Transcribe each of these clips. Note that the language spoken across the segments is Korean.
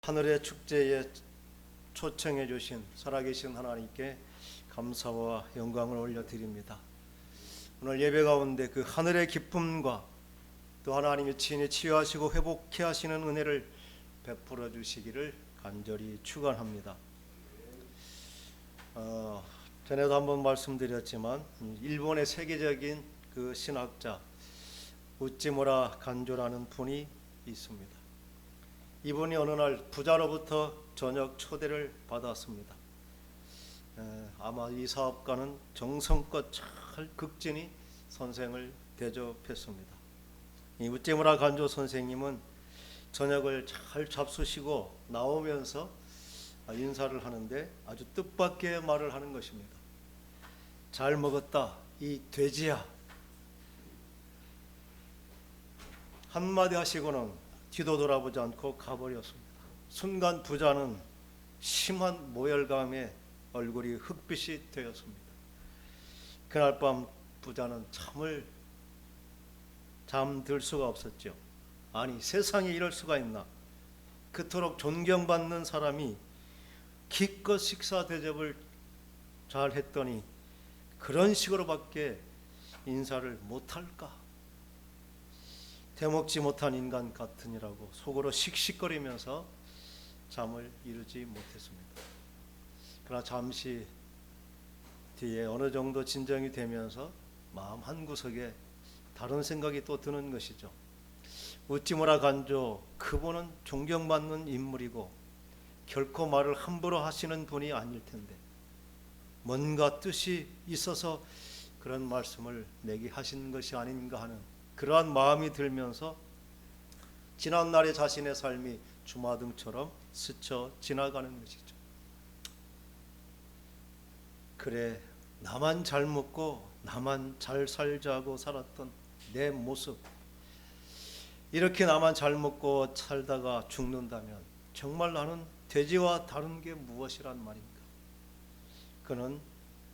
하늘의 축제에 초청해 주신 살아계신 하나님께 감사와 영광을 올려드립니다. 오늘 예배 가운데 그 하늘의 기쁨과 또 하나님이 친히 치유하시고 회복케 하시는 은혜를 베풀어 주시기를 간절히 축원합니다. 전에도 한번 말씀드렸지만 일본의 세계적인 그 신학자 우찌무라 간조라는 분이 있습니다. 이분이 어느 날 부자로부터 저녁 초대를 받았습니다. 아마 이 사업가는 정성껏 잘 극진히 선생을 대접했습니다. 이 우찌무라 간조 선생님은 저녁을 잘 잡수시고 나오면서 인사를 하는데 아주 뜻밖의 말을 하는 것입니다. 잘 먹었다, 이 돼지야. 한마디 하시고는 뒤도 돌아보지 않고 가버렸습니다. 순간 부자는 심한 모열감에 얼굴이 흑빛이 되었습니다. 그날 밤 부자는 잠들 수가 없었죠. 아니, 세상에 이럴 수가 있나. 그토록 존경받는 사람이 기껏 식사 대접을 잘 했더니 그런 식으로밖에 인사를 못할까. 대먹지 못한 인간 같으니라고 속으로 씩씩거리면서 잠을 이루지 못했습니다. 그러나 잠시 뒤에 어느 정도 진정이 되면서 마음 한구석에 다른 생각이 또 드는 것이죠. 우찌무라 간조, 그분은 존경받는 인물이고 결코 말을 함부로 하시는 분이 아닐 텐데 뭔가 뜻이 있어서 그런 말씀을 내게 하신 것이 아닌가 하는 그러한 마음이 들면서 지난날의 자신의 삶이 주마등처럼 스쳐 지나가는 것이죠. 그래, 나만 잘 먹고 나만 잘 살자고 살았던 내 모습, 이렇게 나만 잘 먹고 살다가 죽는다면 정말 나는 돼지와 다른 게 무엇이란 말인가. 그는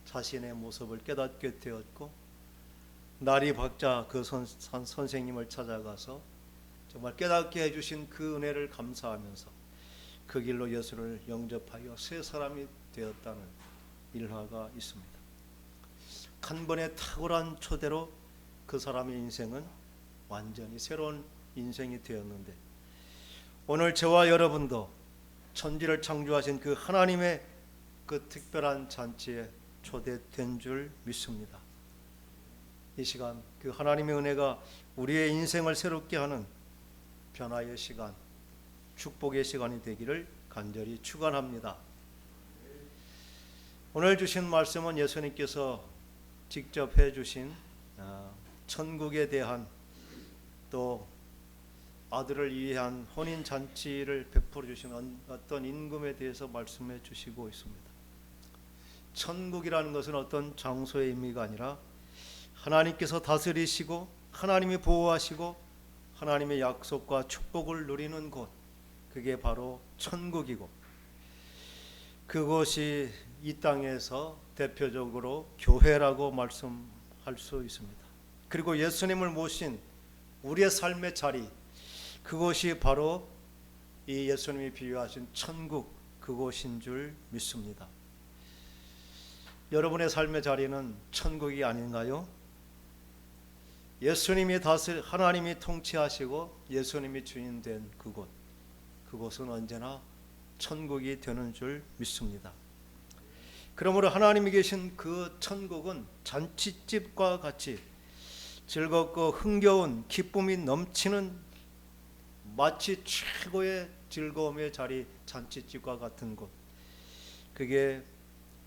자신의 모습을 깨닫게 되었고 날이 밝자 그 선생님을 찾아가서 정말 깨닫게 해주신 그 은혜를 감사하면서 그 길로 예수를 영접하여 새 사람이 되었다는 일화가 있습니다. 한 번의 탁월한 초대로 그 사람의 인생은 완전히 새로운 인생이 되었는데 오늘 저와 여러분도 천지를 창조하신 그 하나님의 그 특별한 잔치에 초대된 줄 믿습니다. 이 시간 그 하나님의 은혜가 우리의 인생을 새롭게 하는 변화의 시간, 축복의 시간이 되기를 간절히 축원합니다. 오늘 주신 말씀은 예수님께서 직접 해주신 천국에 대한 또 아들을 위한 혼인잔치를 베풀어 주신 어떤 임금에 대해서 말씀해 주시고 있습니다. 천국이라는 것은 어떤 장소의 의미가 아니라 하나님께서 다스리시고 하나님이 보호하시고 하나님의 약속과 축복을 누리는 곳, 그게 바로 천국이고 그곳이 이 땅에서 대표적으로 교회라고 말씀할 수 있습니다. 그리고 예수님을 모신 우리의 삶의 자리, 그곳이 바로 이 예수님이 비유하신 천국, 그곳인 줄 믿습니다. 여러분의 삶의 자리는 천국이 아닌가요? 예수님이 하나님이 통치하시고 예수님이 주인 된 그곳, 그곳은 언제나 천국이 되는 줄 믿습니다. 그러므로 하나님이 계신 그 천국은 잔치집과 같이 즐겁고 흥겨운 기쁨이 넘치는 마치 최고의 즐거움의 자리, 잔치집과 같은 곳, 그게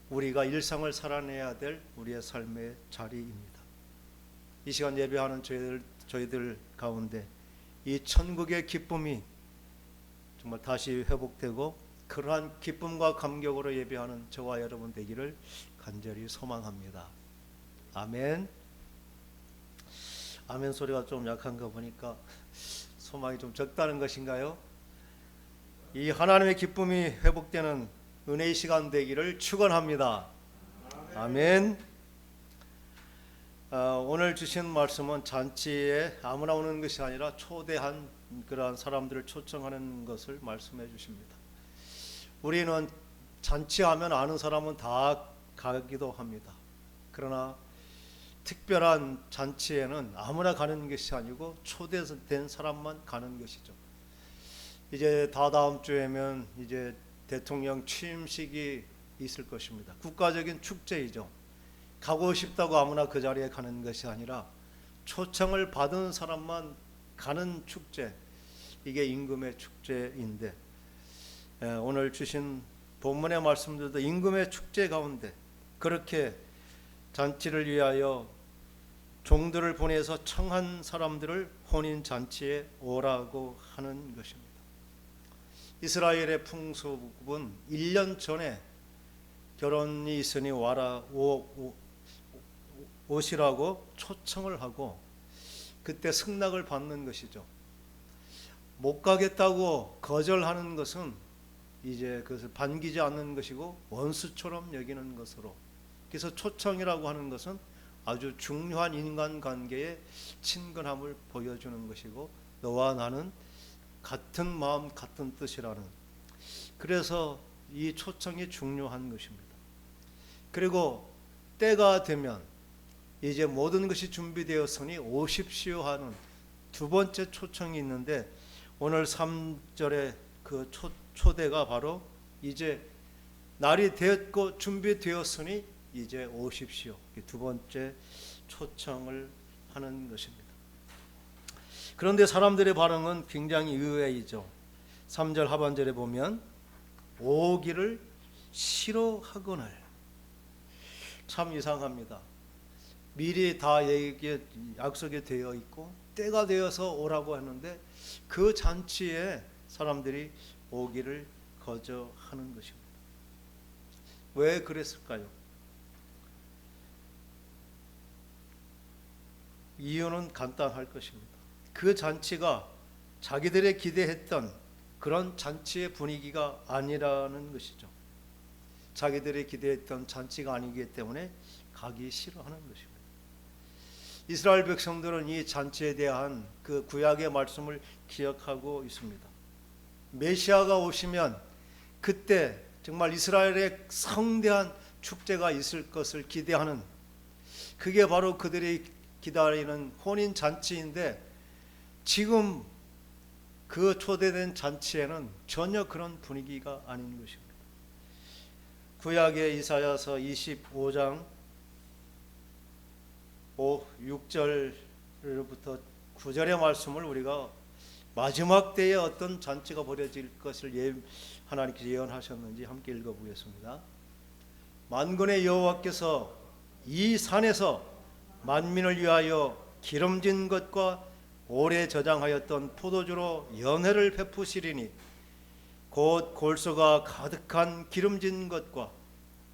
우리가 일상을 살아내야 될 우리의 삶의 자리입니다. 이 시간 예배하는 저희들 가운데 이 천국의 기쁨이 정말 다시 회복되고 그러한 기쁨과 감격으로 예배하는 저와 여러분 되기를 간절히 소망합니다. 아멘. 아멘 소리가 좀 약한 거 보니까 소망이 좀 적다는 것인가요? 이 하나님의 기쁨이 회복되는 은혜의 시간 되기를 축원합니다. 아멘. 오늘 주신 말씀은 잔치에 아무나 오는 것이 아니라 초대한 그러한 사람들을 초청하는 것을 말씀해 주십니다. 우리는 잔치하면 아는 사람은 다 가기도 합니다. 그러나 특별한 잔치에는 아무나 가는 것이 아니고 초대된 사람만 가는 것이죠. 이제 다다음 주에면 이제 대통령 취임식이 있을 것입니다. 국가적인 축제이죠. 가고 싶다고 아무나 그 자리에 가는 것이 아니라 초청을 받은 사람만 가는 축제, 이게 임금의 축제인데, 오늘 주신 본문의 말씀들도 임금의 축제 가운데 그렇게 잔치를 위하여 종들을 보내서 청한 사람들을 혼인 잔치에 오라고 하는 것입니다. 이스라엘의 풍습은 1년 전에 결혼이 있으니 와라 오시라고 초청을 하고 그때 승낙을 받는 것이죠. 못 가겠다고 거절하는 것은 이제 그것을 반기지 않는 것이고 원수처럼 여기는 것으로, 그래서 초청이라고 하는 것은 아주 중요한 인간관계의 친근함을 보여주는 것이고 너와 나는 같은 마음 같은 뜻이라는, 그래서 이 초청이 중요한 것입니다. 그리고 때가 되면 이제 모든 것이 준비되었으니 오십시오 하는 두 번째 초청이 있는데, 오늘 3절의 그 초대가 바로 이제 날이 되었고 준비되었으니 이제 오십시오, 두 번째 초청을 하는 것입니다. 그런데 사람들의 반응은 굉장히 의외이죠. 3절 하반절에 보면 오기를 싫어하거늘, 참 이상합니다. 미리 다 약속이 되어 있고 때가 되어서 오라고 했는데 그 잔치에 사람들이 오기를 거절하는 것입니다. 왜 그랬을까요? 이유는 간단할 것입니다. 그 잔치가 자기들의 기대했던 그런 잔치의 분위기가 아니라는 것이죠. 자기들이 기대했던 잔치가 아니기 때문에 가기 싫어하는 것입니다. 이스라엘 백성들은 이 잔치에 대한 그 구약의 말씀을 기억하고 있습니다. 메시아가 오시면 그때 정말 이스라엘의 성대한 축제가 있을 것을 기대하는, 그게 바로 그들이 기다리는 혼인 잔치인데, 지금 그 초대된 잔치에는 전혀 그런 분위기가 아닌 것입니다. 구약의 이사야서 25장 6절부터 9절의 말씀을 우리가 마지막 때에 어떤 잔치가 벌어질 것을 하나님께서 예언하셨는지 함께 읽어보겠습니다. 만군의 여호와께서 이 산에서 만민을 위하여 기름진 것과 오래 저장하였던 포도주로 연회를 베푸시리니 곧 골소가 가득한 기름진 것과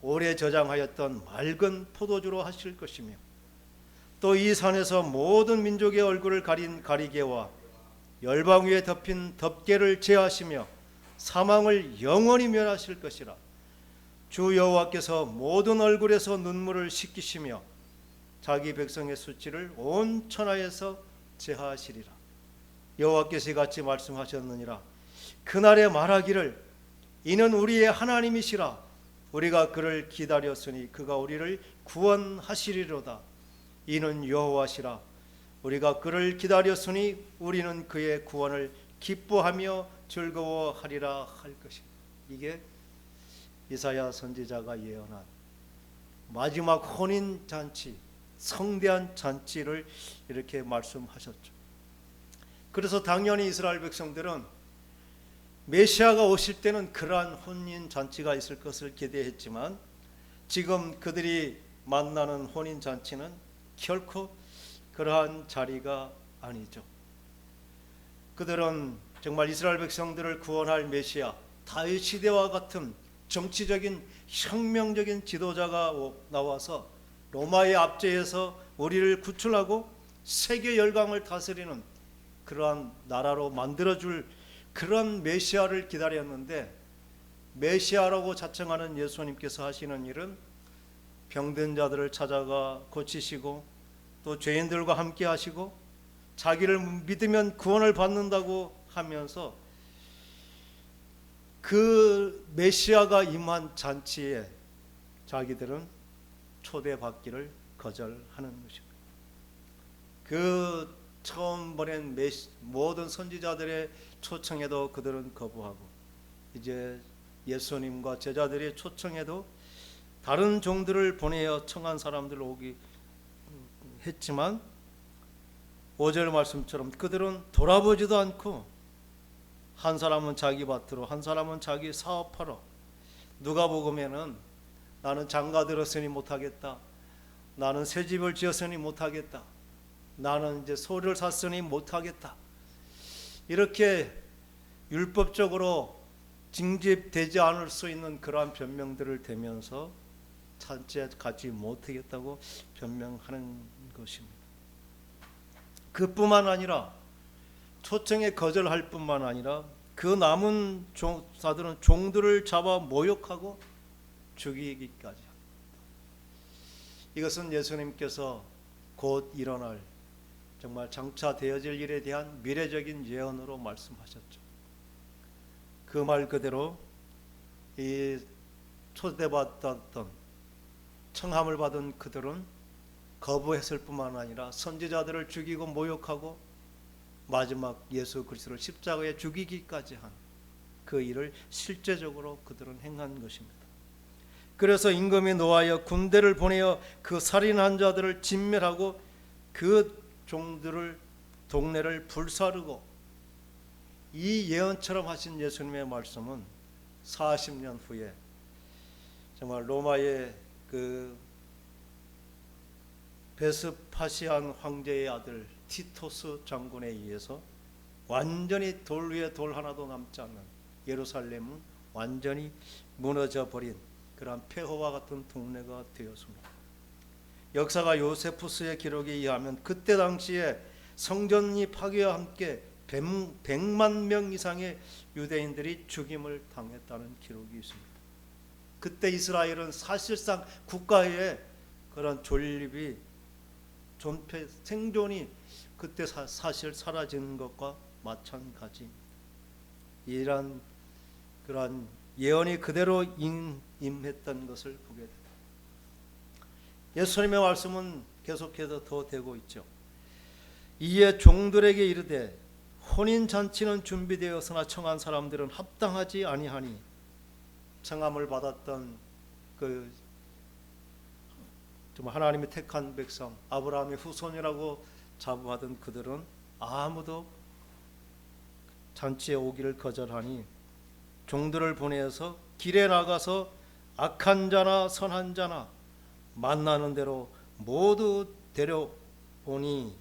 오래 저장하였던 맑은 포도주로 하실 것이며, 또 이 산에서 모든 민족의 얼굴을 가린 가리개와 열방 위에 덮인 덮개를 제하시며 사망을 영원히 멸하실 것이라. 주 여호와께서 모든 얼굴에서 눈물을 씻기시며 자기 백성의 수치를 온 천하에서 제하시리라. 여호와께서 이같이 말씀하셨느니라. 그날에 말하기를 이는 우리의 하나님이시라. 우리가 그를 기다렸으니 그가 우리를 구원하시리로다. 이는 여호와시라. 우리가 그를 기다렸으니 우리는 그의 구원을 기뻐하며 즐거워하리라 할 것이다. 이게 이사야 선지자가 예언한 마지막 혼인 잔치, 성대한 잔치를 이렇게 말씀하셨죠. 그래서 당연히 이스라엘 백성들은 메시아가 오실 때는 그러한 혼인 잔치가 있을 것을 기대했지만, 지금 그들이 만나는 혼인 잔치는 결코 그러한 자리가 아니죠. 그들은 정말 이스라엘 백성들을 구원할 메시아, 다윗 시대와 같은 정치적인 혁명적인 지도자가 나와서 로마의 압제에서 우리를 구출하고 세계 열강을 다스리는 그러한 나라로 만들어줄 그런 메시아를 기다렸는데, 메시아라고 자청하는 예수님께서 하시는 일은 병든 자들을 찾아가 고치시고 또 죄인들과 함께 하시고 자기를 믿으면 구원을 받는다고 하면서 그 메시아가 임한 잔치에 자기들은 초대받기를 거절하는 것입니다. 그 처음 보낸 모든 선지자들의 초청에도 그들은 거부하고, 이제 예수님과 제자들의 초청에도 다른 종들을 보내어 청한 사람들 오기 했지만 5절 말씀처럼 그들은 돌아보지도 않고, 한 사람은 자기 밭으로, 한 사람은 자기 사업하러, 누가복음에는 나는 장가 들었으니 못하겠다, 나는 새 집을 지었으니 못하겠다, 나는 이제 소를 샀으니 못하겠다, 이렇게 율법적으로 징집되지 않을 수 있는 그러한 변명들을 대면서 잔치에 가지 못하겠다고 변명하는 것입니다. 그뿐만 아니라 초청에 거절할 뿐만 아니라 그 남은 자들은 종들을 잡아 모욕하고 죽이기까지 합니다. 이것은 예수님께서 곧 일어날 정말 장차 되어질 일에 대한 미래적인 예언으로 말씀하셨죠. 그 말 그대로 이 초대받았던 청함을 받은 그들은 거부했을 뿐만 아니라 선지자들을 죽이고 모욕하고 마지막 예수 그리스도를 십자가에 죽이기까지 한 그 일을 실제적으로 그들은 행한 것입니다. 그래서 임금이 노하여 군대를 보내어 그 살인한 자들을 진멸하고 그 종들을 동네를 불사르고, 이 예언처럼 하신 예수님의 말씀은 40년 후에 정말 로마의 그 베스파시안 황제의 아들 티토스 장군에 의해서 완전히 돌 위에 돌 하나도 남지 않는 예루살렘은 완전히 무너져 버린 그러한 폐허와 같은 동네가 되었습니다. 역사가 요세푸스의 기록에 의하면 그때 당시에 성전이 파괴와 함께 100만 명 이상의 유대인들이 죽임을 당했다는 기록이 있습니다. 그때 이스라엘은 사실상 국가의 그런 존립이 생존이 그때 사실 사라진 것과 마찬가지입니다. 이러한 그러한 예언이 그대로 임했던 것을 보게 됩니다. 예수님의 말씀은 계속해서 더 되고 있죠. 이에 종들에게 이르되 혼인 잔치는 준비되었으나 청한 사람들은 합당하지 아니하니, 청함을 받았던 그 정말 하나님의 택한 백성 아브라함의 후손이라고 자부하던 그들은 아무도 잔치에 오기를 거절하니 종들을 보내서 길에 나가서 악한 자나 선한 자나 만나는 대로 모두 데려오니,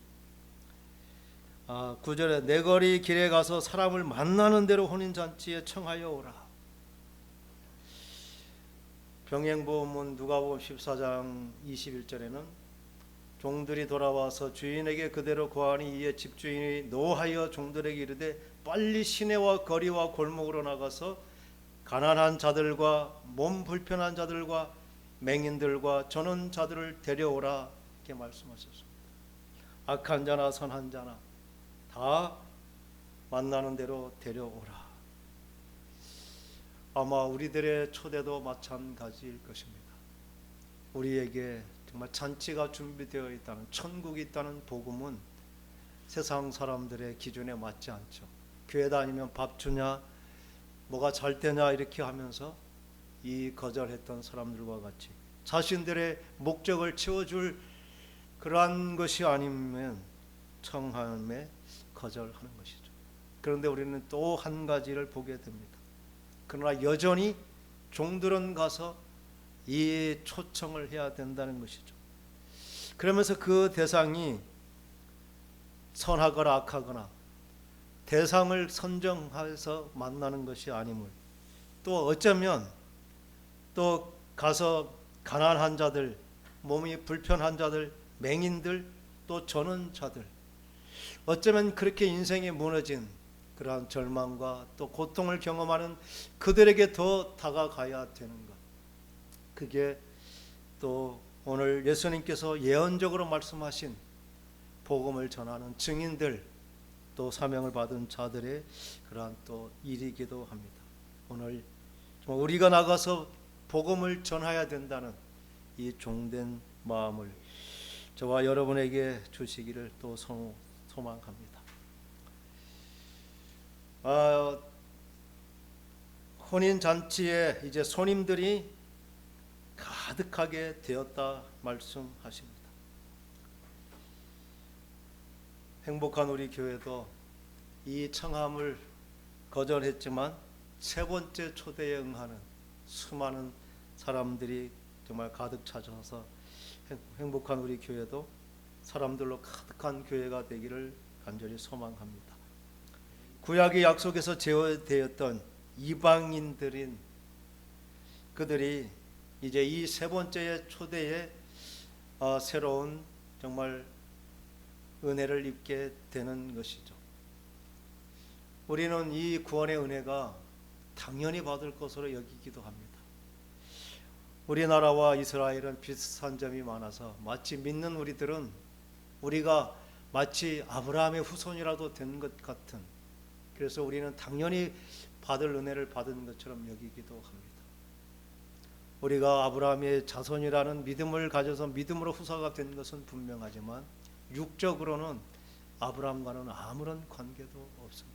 9절에 내 거리 길에 가서 사람을 만나는 대로 혼인잔치에 청하여 오라. 병행보험은 누가복음 14장 21절에는 종들이 돌아와서 주인에게 그대로 고하니 이에 집주인이 노하여 종들에게 이르되 빨리 시내와 거리와 골목으로 나가서 가난한 자들과 몸 불편한 자들과 맹인들과 저는 자들을 데려오라, 이렇게 말씀하셨습니다. 악한 자나 선한 자나 다 만나는 대로 데려오라. 아마 우리들의 초대도 마찬가지일 것입니다. 우리에게 정말 잔치가 준비되어 있다는, 천국이 있다는 복음은 세상 사람들의 기준에 맞지 않죠. 교회 다니면 밥 주냐, 뭐가 잘 되냐 이렇게 하면서 이 거절했던 사람들과 같이 자신들의 목적을 채워줄 그러한 것이 아니면 청함에 거절하는 것이죠. 그런데 우리는 또 한 가지를 보게 됩니다. 그러나 여전히 종들은 가서 이 초청을 해야 된다는 것이죠. 그러면서 그 대상이 선하거나 악하거나 대상을 선정해서 만나는 것이 아님을, 또 어쩌면 또 가서 가난한 자들, 몸이 불편한 자들, 맹인들, 또 저는 자들, 어쩌면 그렇게 인생이 무너진 그러한 절망과 또 고통을 경험하는 그들에게 더 다가가야 되는 것, 그게 또 오늘 예수님께서 예언적으로 말씀하신 복음을 전하는 증인들, 또 사명을 받은 자들의 그러한 또 일이기도 합니다. 오늘 우리가 나가서 복음을 전해야 된다는 이 종된 마음을 저와 여러분에게 주시기를 또 소망합니다. 혼인 잔치에 이제 손님들이 가득하게 되었다 말씀하십니다. 행복한 우리 교회도 이 청함을 거절했지만 세 번째 초대에 응하는 수많은 사람들이 정말 가득 찾아서 행복한 우리 교회도 사람들로 가득한 교회가 되기를 간절히 소망합니다. 구약의 약속에서 제어되었던 이방인들인 그들이 이제 이 세 번째 초대에 새로운 정말 은혜를 입게 되는 것이죠. 우리는 이 구원의 은혜가 당연히 받을 것으로 여기기도 합니다. 우리나라와 이스라엘은 비슷한 점이 많아서 마치 믿는 우리들은 우리가 마치 아브라함의 후손이라도 된 것 같은, 그래서 우리는 당연히 받을 은혜를 받은 것처럼 여기기도 합니다. 우리가 아브라함의 자손이라는 믿음을 가져서 믿음으로 후사가 된 것은 분명하지만 육적으로는 아브라함과는 아무런 관계도 없습니다.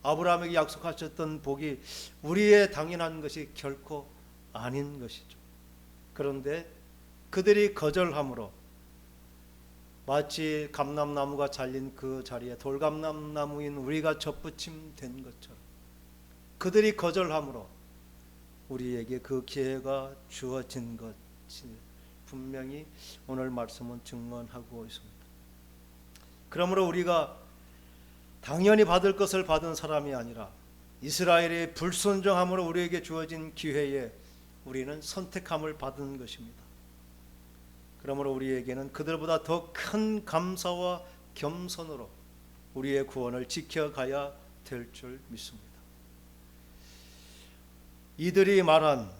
아브라함에게 약속하셨던 복이 우리의 당연한 것이 결코 아닌 것이죠. 그런데 그들이 거절함으로 마치 감람나무가 잘린 그 자리에 돌감람나무인 우리가 접붙임된 것처럼 그들이 거절함으로 우리에게 그 기회가 주어진 것이 분명히 오늘 말씀은 증언하고 있습니다. 그러므로 우리가 당연히 받을 것을 받은 사람이 아니라 이스라엘의 불순종함으로 우리에게 주어진 기회에 우리는 선택함을 받은 것입니다. 그러므로 우리에게는 그들보다 더 큰 감사와 겸손으로 우리의 구원을 지켜가야 될 줄 믿습니다. 이들이 말한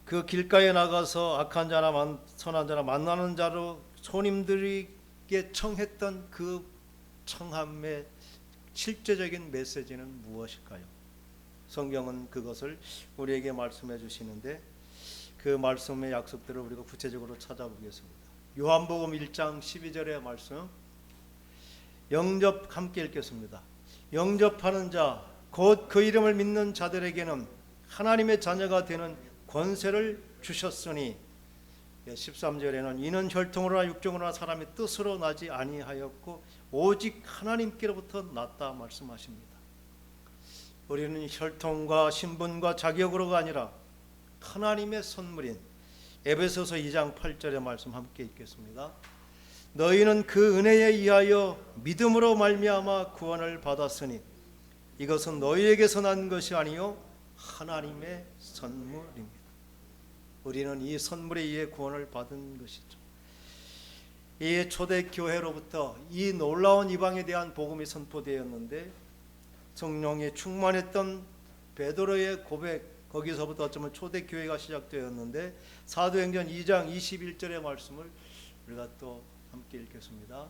그 길가에 나가서 악한 자나 선한 자나 만나는 자로 손님들에게 청했던 그 청함의 실제적인 메시지는 무엇일까요? 성경은 그것을 우리에게 말씀해 주시는데 그 말씀의 약속들을 우리가 구체적으로 찾아보겠습니다. 요한복음 1장 12절의 말씀 영접 함께 읽겠습니다. 영접하는 자 곧 그 이름을 믿는 자들에게는 하나님의 자녀가 되는 권세를 주셨으니 13절에는 이는 혈통으로나 육정으로나 사람의 뜻으로 나지 아니하였고 오직 하나님께로부터 났다 말씀하십니다. 우리는 혈통과 신분과 자격으로가 아니라 하나님의 선물인 에베소서 2장 8절의 말씀 함께 읽겠습니다. 너희는 그 은혜에 의하여 믿음으로 말미암아 구원을 받았으니 이것은 너희에게서 난 것이 아니요 하나님의 선물입니다. 우리는 이 선물에 의해 구원을 받은 것이죠. 이 초대교회로부터 이 놀라운 이방에 대한 복음이 선포되었는데 성령이 충만했던 베드로의 고백, 거기서부터 어쩌면 초대교회가 시작되었는데 사도행전 2장 21절의 말씀을 우리가 또 함께 읽겠습니다.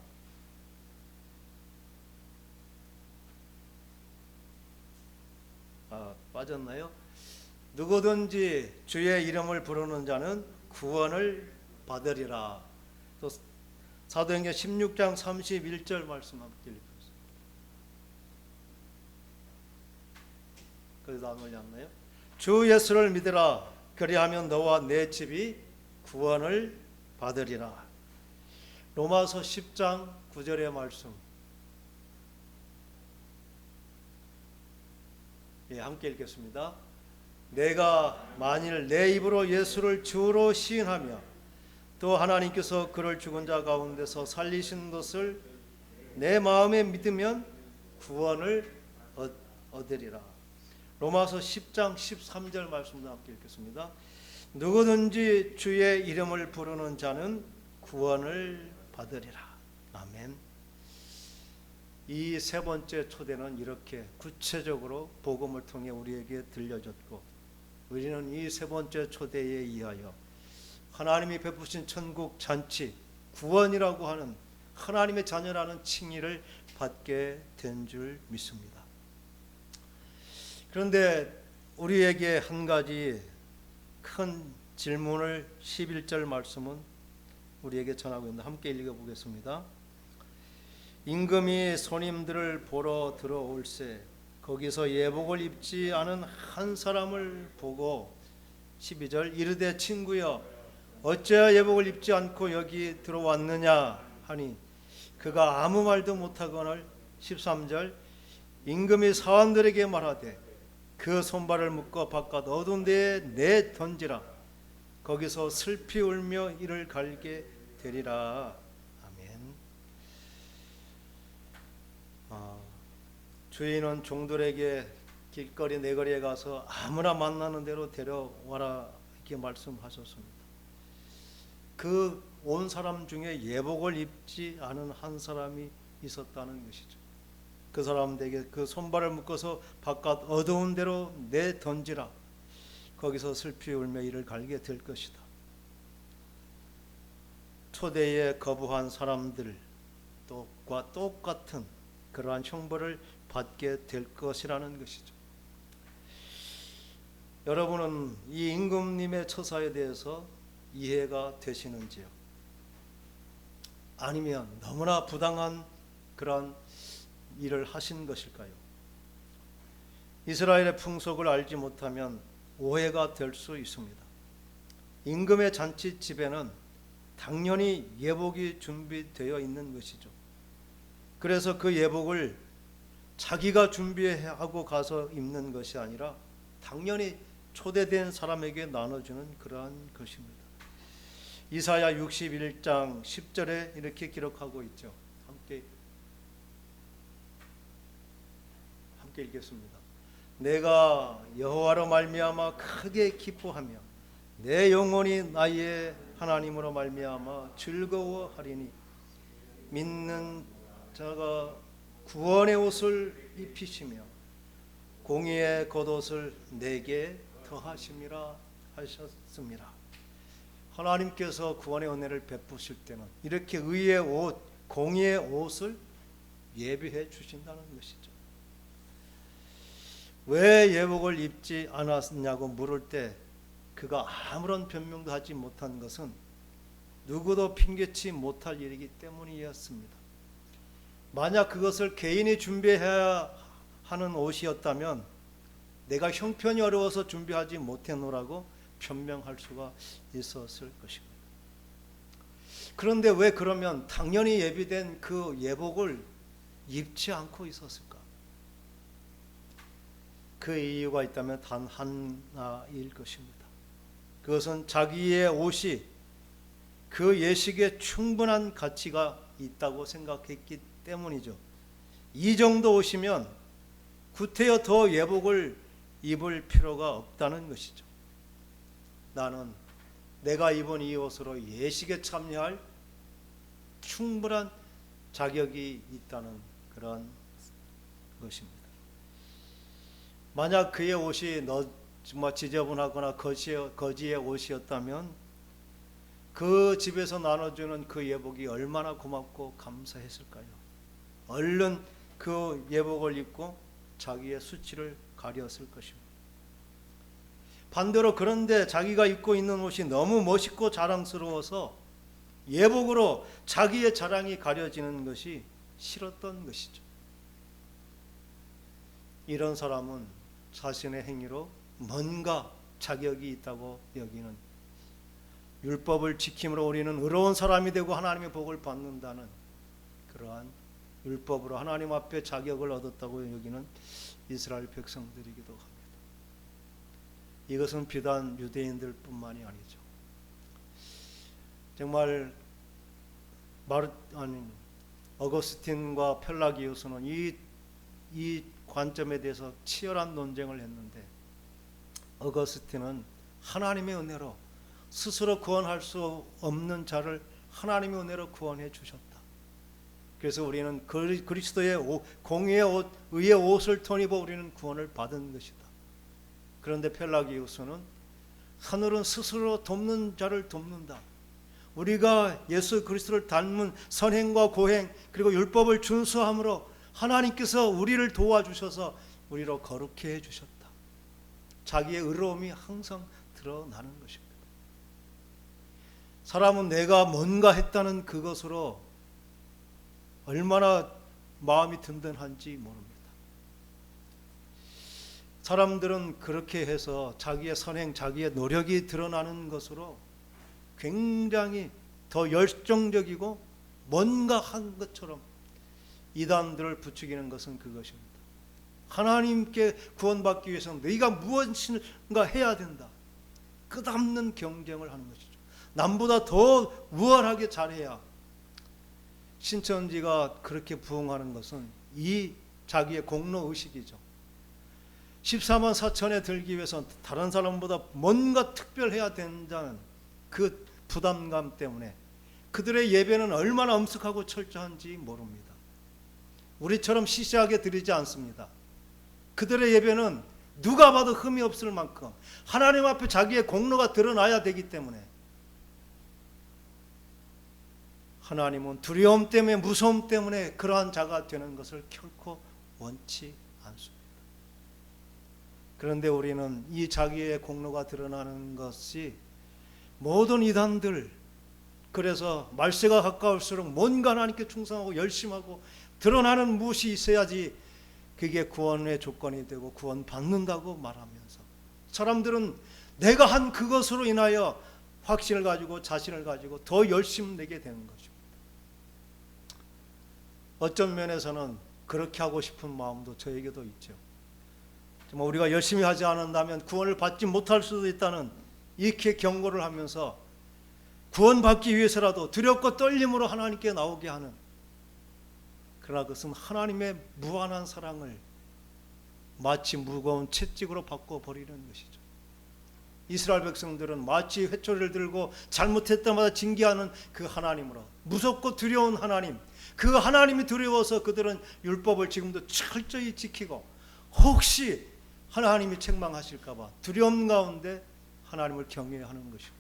빠졌나요? 누구든지 주의 이름을 부르는 자는 구원을 받으리라. 또 사도행전 16장 31절 말씀 함께 읽겠습니다. 거기도 안 올렸나요? 주 예수를 믿으라. 그리하면 너와 내 집이 구원을 받으리라. 로마서 10장 9절의 말씀 함께 읽겠습니다. 내가 만일 내 입으로 예수를 주로 시인하며 또 하나님께서 그를 죽은 자 가운데서 살리신 것을 내 마음에 믿으면 구원을 얻으리라. 로마서 10장 13절 말씀도 함께 읽겠습니다. 누구든지 주의 이름을 부르는 자는 구원을 받으리라. 아멘. 이 세 번째 초대는 이렇게 구체적으로 복음을 통해 우리에게 들려졌고 우리는 이 세 번째 초대에 의하여 하나님이 베푸신 천국 잔치 구원이라고 하는 하나님의 자녀라는 칭의를 받게 된 줄 믿습니다. 그런데 우리에게 한 가지 큰 질문을 11절 말씀은 우리에게 전하고 있는데 함께 읽어보겠습니다. 임금이 손님들을 보러 들어올세 거기서 예복을 입지 않은 한 사람을 보고 12절 이르되 친구여 어찌하여 예복을 입지 않고 여기 들어왔느냐 하니 그가 아무 말도 못하거늘 13절 임금이 사람들에게 말하되 그 손발을 묶어 바깥 어두운 데에 내 던지라 거기서 슬피 울며 이를 갈게 되리라. 아멘. 주인은 종들에게 길거리 내거리에 가서 아무나 만나는 대로 데려와라 이렇게 말씀하셨습니다. 그 온 사람 중에 예복을 입지 않은 한 사람이 있었다는 것이죠. 그 사람들에게 그 손발을 묶어서 바깥 어두운 데로 내 던지라 거기서 슬피 울며 이를 갈게 될 것이다. 초대에 거부한 사람들과 똑같은 그러한 형벌을 받게 될 것이라는 것이죠. 여러분은 이 임금님의 처사에 대해서 이해가 되시는지요? 아니면 너무나 부당한 그런 일을 하신 것일까요? 이스라엘의 풍속을 알지 못하면 오해가 될 수 있습니다. 임금의 잔치집에는 당연히 예복이 준비되어 있는 것이죠. 그래서 그 예복을 자기가 준비하고 가서 입는 것이 아니라 당연히 초대된 사람에게 나눠주는 그러한 것입니다. 이사야 61장 10절에 이렇게 기록하고 있죠. 함께 읽겠습니다. 내가 여호와로 말미암아 크게 기뻐하며 내 영혼이 나의 하나님으로 말미암아 즐거워하리니 믿는 자가 구원의 옷을 입히시며 공의의 겉옷을 내게 더하심이라 하셨습니다. 하나님께서 구원의 은혜를 베푸실 때는 이렇게 의의 옷, 공의의 옷을 예비해 주신다는 것이죠. 왜 예복을 입지 않았냐고 물을 때 그가 아무런 변명도 하지 못한 것은 누구도 핑계치 못할 일이기 때문이었습니다. 만약 그것을 개인이 준비해야 하는 옷이었다면 내가 형편이 어려워서 준비하지 못했노라고 변명할 수가 있었을 것입니다. 그런데 왜 그러면 당연히 예비된 그 예복을 입지 않고 있었을까? 그 이유가 있다면 단 하나일 것입니다. 그것은 자기의 옷이 그 예식에 충분한 가치가 있다고 생각했기 때문이죠. 이 정도 옷이면 구태여 더 예복을 입을 필요가 없다는 것이죠. 나는 내가 입은 이 옷으로 예식에 참여할 충분한 자격이 있다는 그런 것입니다. 만약 그의 옷이 정말 지저분하거나 거지의 옷이었다면 그 집에서 나눠주는 그 예복이 얼마나 고맙고 감사했을까요? 얼른 그 예복을 입고 자기의 수치를 가렸을 것입니다. 반대로 그런데 자기가 입고 있는 옷이 너무 멋있고 자랑스러워서 예복으로 자기의 자랑이 가려지는 것이 싫었던 것이죠. 이런 사람은 자신의 행위로 뭔가 자격이 있다고 여기는, 율법을 지킴으로 우리는 의로운 사람이 되고 하나님의 복을 받는다는 그러한 율법으로 하나님 앞에 자격을 얻었다고 여기는 이스라엘 백성들이기도 합니다. 이것은 비단 유대인들뿐만이 아니죠. 정말 어거스틴과 펠라기우스는 이 관점에 대해서 치열한 논쟁을 했는데, 어거스틴은 하나님의 은혜로 스스로 구원할 수 없는 자를 하나님의 은혜로 구원해 주셨다. 그래서 우리는 그리스도의 공의의 옷, 의의 옷을 통입어 우리는 구원을 받은 것이다. 그런데 펠라기우스는 하늘은 스스로 돕는 자를 돕는다. 우리가 예수 그리스도를 닮은 선행과 고행 그리고 율법을 준수함으로 하나님께서 우리를 도와주셔서 우리로 거룩해 주셨다. 자기의 의로움이 항상 드러나는 것입니다. 사람은 내가 뭔가 했다는 그것으로 얼마나 마음이 든든한지 모릅니다. 사람들은 그렇게 해서 자기의 선행, 자기의 노력이 드러나는 것으로 굉장히 더 열정적이고 뭔가 한 것처럼 이단들을 부추기는 것은 그것입니다. 하나님께 구원받기 위해서는 너희가 무엇인가 해야 된다. 끝없는 경쟁을 하는 것이죠. 남보다 더 우월하게 잘해야. 신천지가 그렇게 부흥하는 것은 이 자기의 공로의식이죠. 14만 4천에 들기 위해서 다른 사람보다 뭔가 특별해야 된다는 그 부담감 때문에 그들의 예배는 얼마나 엄숙하고 철저한지 모릅니다. 우리처럼 시시하게 드리지 않습니다. 그들의 예배는 누가 봐도 흠이 없을 만큼 하나님 앞에 자기의 공로가 드러나야 되기 때문에 하나님은 두려움 때문에, 무서움 때문에 그러한 자가 되는 것을 결코 원치 않습니다. 그런데 우리는 이 자기의 공로가 드러나는 것이 모든 이단들, 그래서 말세가 가까울수록 뭔가 하나님께 충성하고 열심하고 드러나는 무엇이 있어야지 그게 구원의 조건이 되고 구원 받는다고 말하면서 사람들은 내가 한 그것으로 인하여 확신을 가지고 자신을 가지고 더 열심 내게 되는 것입니다. 어떤 면에서는 그렇게 하고 싶은 마음도 저에게도 있죠. 정말 우리가 열심히 하지 않는다면 구원을 받지 못할 수도 있다는 이렇게 경고를 하면서 구원받기 위해서라도 두렵고 떨림으로 하나님께 나오게 하는, 그러나 그것은 하나님의 무한한 사랑을 마치 무거운 채찍으로 바꿔버리는 것이죠. 이스라엘 백성들은 마치 회초리를 들고 잘못했을 때마다 징계하는 그 하나님으로, 무섭고 두려운 하나님, 그 하나님이 두려워서 그들은 율법을 지금도 철저히 지키고 혹시 하나님이 책망하실까 봐 두려움 가운데 하나님을 경외하는 것입니다.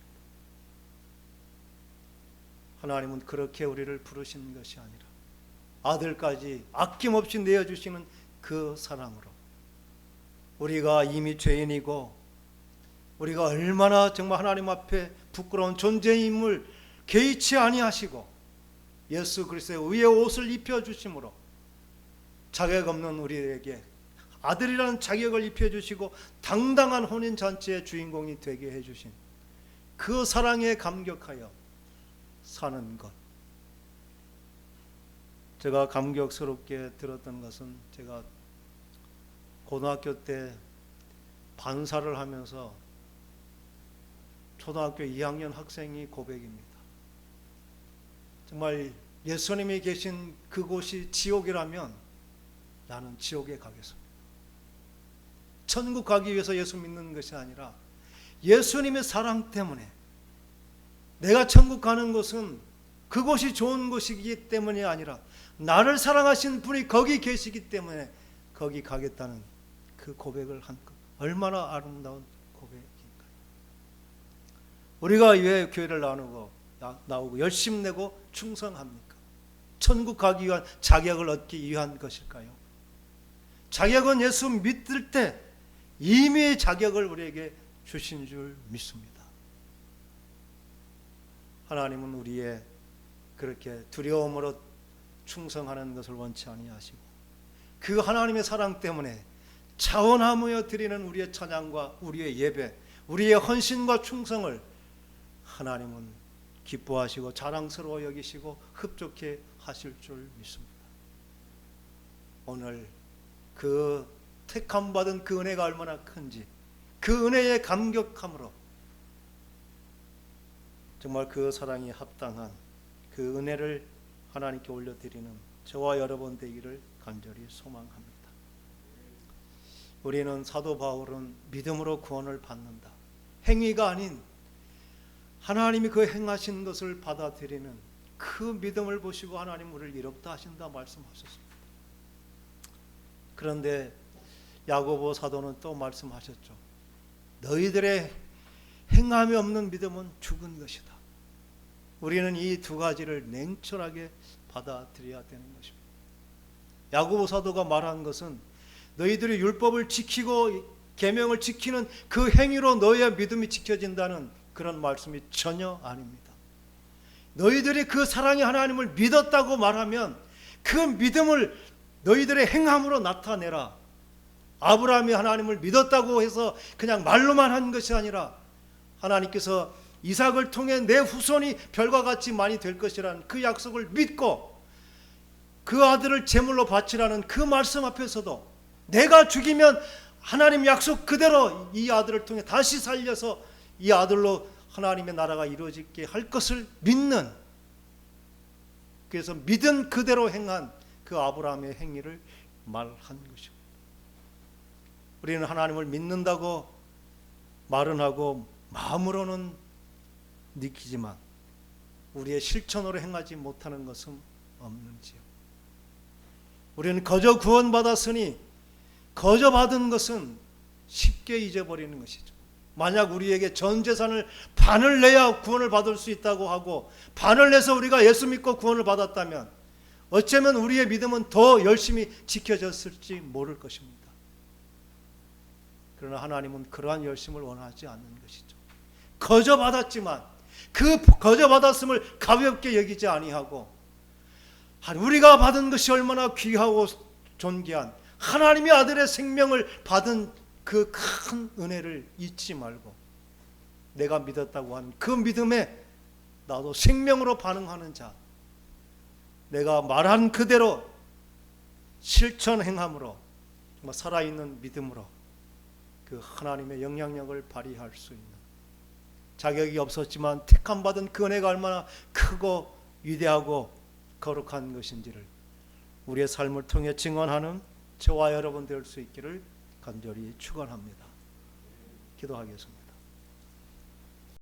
하나님은 그렇게 우리를 부르신 것이 아니라 아들까지 아낌없이 내어주시는 그 사랑으로 우리가 이미 죄인이고 우리가 얼마나 정말 하나님 앞에 부끄러운 존재임을 개의치 아니하시고 예수 그리스도의 의의 옷을 입혀주심으로 자격 없는 우리에게 아들이라는 자격을 입혀주시고 당당한 혼인잔치의 주인공이 되게 해주신 그 사랑에 감격하여 사는 것. 제가 감격스럽게 들었던 것은 제가 고등학교 때 반사를 하면서 초등학교 2학년 학생이 고백입니다. 정말 예수님이 계신 그곳이 지옥이라면 나는 지옥에 가겠습니다. 천국 가기 위해서 예수 믿는 것이 아니라 예수님의 사랑 때문에 내가 천국 가는 곳은 그곳이 좋은 곳이기 때문이 아니라 나를 사랑하신 분이 거기 계시기 때문에 거기 가겠다는 그 고백을 한 것, 얼마나 아름다운 고백인가요? 우리가 왜 교회를 나오고 열심 내고 충성합니까? 천국 가기 위한 자격을 얻기 위한 것일까요? 자격은 예수 믿을 때 이미 자격을 우리에게 주신 줄 믿습니다. 하나님은 우리의 그렇게 두려움으로 충성하는 것을 원치 아니하시고 그 하나님의 사랑 때문에 자원하며 드리는 우리의 찬양과 우리의 예배, 우리의 헌신과 충성을 하나님은 기뻐하시고 자랑스러워 여기시고 흡족해 하실 줄 믿습니다. 오늘 그 택함 받은 그 은혜가 얼마나 큰지 그 은혜에 감격함으로 정말 그 사랑이 합당한 그 은혜를 하나님께 올려드리는 저와 여러분 되기를 간절히 소망합니다. 우리는 사도 바울은 믿음으로 구원을 받는다, 행위가 아닌 하나님이 그 행하신 것을 받아들이는 그 믿음을 보시고 하나님 우리를 이롭다 하신다 말씀하셨습니다. 그런데 야고보 사도는 또 말씀하셨죠. 너희들의 행함이 없는 믿음은 죽은 것이다. 우리는 이 두 가지를 냉철하게 받아들여야 되는 것입니다. 야고보 사도가 말한 것은 너희들이 율법을 지키고 계명을 지키는 그 행위로 너희의 믿음이 지켜진다는 그런 말씀이 전혀 아닙니다. 너희들이 그 사랑의 하나님을 믿었다고 말하면 그 믿음을 너희들의 행함으로 나타내라. 아브라함이 하나님을 믿었다고 해서 그냥 말로만 한 것이 아니라 하나님께서 이삭을 통해 내 후손이 별과 같이 많이 될 것이라는 그 약속을 믿고 그 아들을 제물로 바치라는 그 말씀 앞에서도 내가 죽이면 하나님 약속 그대로 이 아들을 통해 다시 살려서 이 아들로 하나님의 나라가 이루어지게 할 것을 믿는, 그래서 믿은 그대로 행한 그 아브라함의 행위를 말한 것입니다. 우리는 하나님을 믿는다고 말은 하고 마음으로는 느끼지만 우리의 실천으로 행하지 못하는 것은 없는지요. 우리는 거저 구원받았으니 거저 받은 것은 쉽게 잊어버리는 것이죠. 만약 우리에게 전 재산을 반을 내야 구원을 받을 수 있다고 하고 반을 내서 우리가 예수 믿고 구원을 받았다면 어쩌면 우리의 믿음은 더 열심히 지켜졌을지 모를 것입니다. 그러나 하나님은 그러한 열심을 원하지 않는 것이죠. 거저 받았지만 그 거저 받았음을 가볍게 여기지 아니하고 우리가 받은 것이 얼마나 귀하고 존귀한 하나님의 아들의 생명을 받은 그 큰 은혜를 잊지 말고 내가 믿었다고 하는 그 믿음에 나도 생명으로 반응하는 자, 내가 말한 그대로 실천 행함으로 살아있는 믿음으로 그 하나님의 영향력을 발휘할 수 있는, 자격이 없었지만 택함 받은 그 은혜가 얼마나 크고 위대하고 거룩한 것인지를 우리의 삶을 통해 증언하는 저와 여러분 될 수 있기를 간절히 축원합니다. 기도하겠습니다.